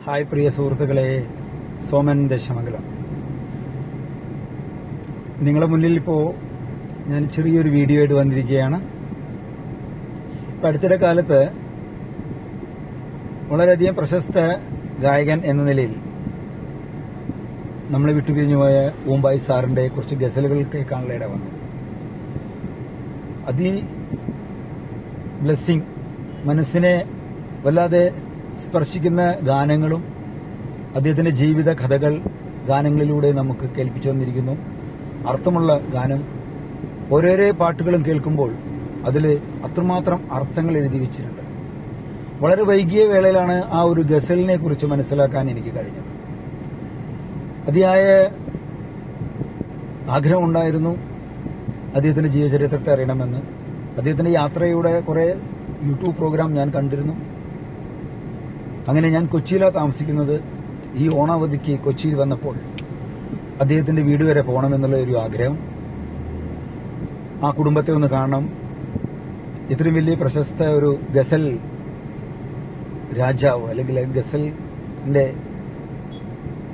Hi പ്രിയ സുഹൃത്തുക്കളെ, സോമൻ ദശമംഗലം. നിങ്ങളുടെ മുന്നിൽ ഇപ്പോൾ ഞാൻ ചെറിയൊരു വീഡിയോ ആയിട്ട് വന്നിരിക്കുകയാണ്. ഇപ്പം അടുത്തിടെ കാലത്ത് വളരെയധികം പ്രശസ്ത ഗായകൻ എന്ന നിലയിൽ നമ്മളെ വിട്ടുപിരിഞ്ഞു പോയ ഊമ്പായി സാറിന്റെ കുറച്ച് ഗസലുകൾ കേൾക്കാനുള്ള ഇട വന്നു. ബ്ലെസ്സിങ്, മനസ്സിനെ വല്ലാതെ സ്പർശിക്കുന്ന ഗാനങ്ങളും അദ്ദേഹത്തിന്റെ ജീവിത കഥകൾ ഗാനങ്ങളിലൂടെ നമുക്ക് കേൾപ്പിച്ചു വന്നിരിക്കുന്നു. അർത്ഥമുള്ള ഗാനം. ഓരോരോ പാട്ടുകളും കേൾക്കുമ്പോൾ അതിൽ അത്രമാത്രം അർത്ഥങ്ങൾ എഴുതി വെച്ചിട്ടുണ്ട്. വളരെ വൈകിയ വേളയിലാണ് ആ ഒരു ഗസലിനെ കുറിച്ച് മനസ്സിലാക്കാൻ എനിക്ക് കഴിഞ്ഞത്. അതിയായ ആഗ്രഹമുണ്ടായിരുന്നു അദ്ദേഹത്തിന്റെ ജീവചരിത്രത്തെ അറിയണമെന്ന്. അദ്ദേഹത്തിന്റെ യാത്രയുടെ കുറെ യൂട്യൂബ് പ്രോഗ്രാം ഞാൻ കണ്ടിരുന്നു. അങ്ങനെ ഞാൻ കൊച്ചിയിലാണ് താമസിക്കുന്നത്. ഈ ഓണാവധിക്ക് കൊച്ചിയിൽ വന്നപ്പോൾ അദ്ദേഹത്തിന്റെ വീട് വരെ പോകണമെന്നുള്ള ഒരു ആഗ്രഹം. ആ കുടുംബത്തെ ഒന്ന് കാണണം. ഇത്രയും വലിയ പ്രശസ്ത ഒരു ഗസൽ രാജാവ് അല്ലെങ്കിൽ ഗസലിന്റെ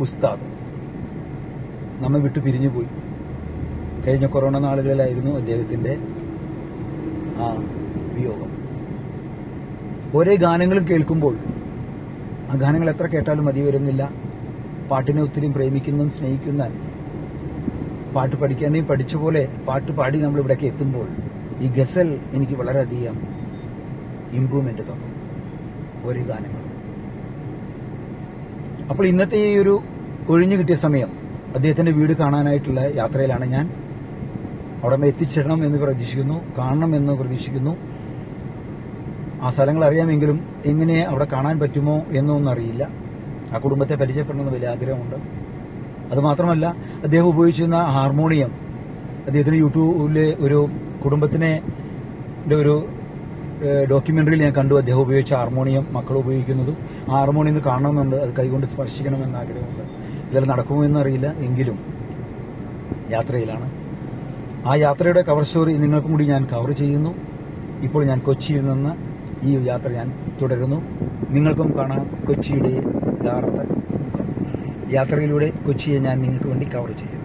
ഉസ്താദ് നമ്മെ വിട്ടു പിരിഞ്ഞുപോയി. കഴിഞ്ഞ കൊറോണ നാളുകളിലായിരുന്നു അദ്ദേഹത്തിന്റെ ആ വിയോഗം. ഓരോ ഗാനങ്ങളും കേൾക്കുമ്പോൾ ആ ഗാനങ്ങൾ എത്ര കേട്ടാലും മതി വരുന്നില്ല. പാട്ടിനെ ഒത്തിരി പ്രേമിക്കുന്നതും സ്നേഹിക്കുന്ന, പാട്ട് പഠിക്കാനെയും പഠിച്ച പോലെ പാട്ട് പാടി നമ്മൾ ഇവിടേക്ക് എത്തുമ്പോൾ ഈ ഗസൽ എനിക്ക് വളരെയധികം ഇംപ്രൂവ്മെന്റ് തന്നു, ഓരോ ഗാനങ്ങളും. അപ്പോൾ ഇന്നത്തെ ഈ ഒരു ഒഴിഞ്ഞു കിട്ടിയ സമയം അദ്ദേഹത്തിന്റെ വീട് കാണാനായിട്ടുള്ള യാത്രയിലാണ് ഞാൻ. അവിടെ എത്തിച്ചേരണം എന്ന് പ്രതീക്ഷിക്കുന്നു, കാണണം എന്ന് പ്രതീക്ഷിക്കുന്നു. ആ സ്ഥലങ്ങൾ അറിയാമെങ്കിലും എങ്ങനെ അവിടെ കാണാൻ പറ്റുമോ എന്നൊന്നും അറിയില്ല. ആ കുടുംബത്തെ പരിചയപ്പെടണമെന്ന് വലിയ ആഗ്രഹമുണ്ട്. അതുമാത്രമല്ല, അദ്ദേഹം ഉപയോഗിച്ചിരുന്ന ഹാർമോണിയം, അദ്ദേഹത്തിന് യൂട്യൂബിലെ ഒരു കുടുംബത്തിനെ ഒരു ഡോക്യുമെന്ററിയിൽ ഞാൻ കണ്ടു. അദ്ദേഹം ഉപയോഗിച്ച ഹാർമോണിയം മക്കൾ ഉപയോഗിക്കുന്നതും ആ ഹാർമോണിയം ഒന്ന് കാണണമെന്നുണ്ട്. അത് കൈകൊണ്ട് സ്പർശിക്കണമെന്ന് ആഗ്രഹമുണ്ട്. ഇതെല്ലാം നടക്കുമോ എന്നറിയില്ല, എങ്കിലും യാത്രയിലാണ്. ആ യാത്രയുടെ കവർ സ്റ്റോറി നിങ്ങൾക്കും കൂടി ഞാൻ കവർ ചെയ്യുന്നു. ഇപ്പോൾ ഞാൻ കൊച്ചിയിൽ നിന്ന് ഈ യാത്ര ഞാൻ തുടരുന്നു. നിങ്ങൾക്കും കാണാം കൊച്ചിയുടെ യഥാർത്ഥ മുഖം. യാത്രയിലൂടെ കൊച്ചിയെ ഞാൻ നിങ്ങൾക്ക് വേണ്ടി കവർ ചെയ്യുന്നു.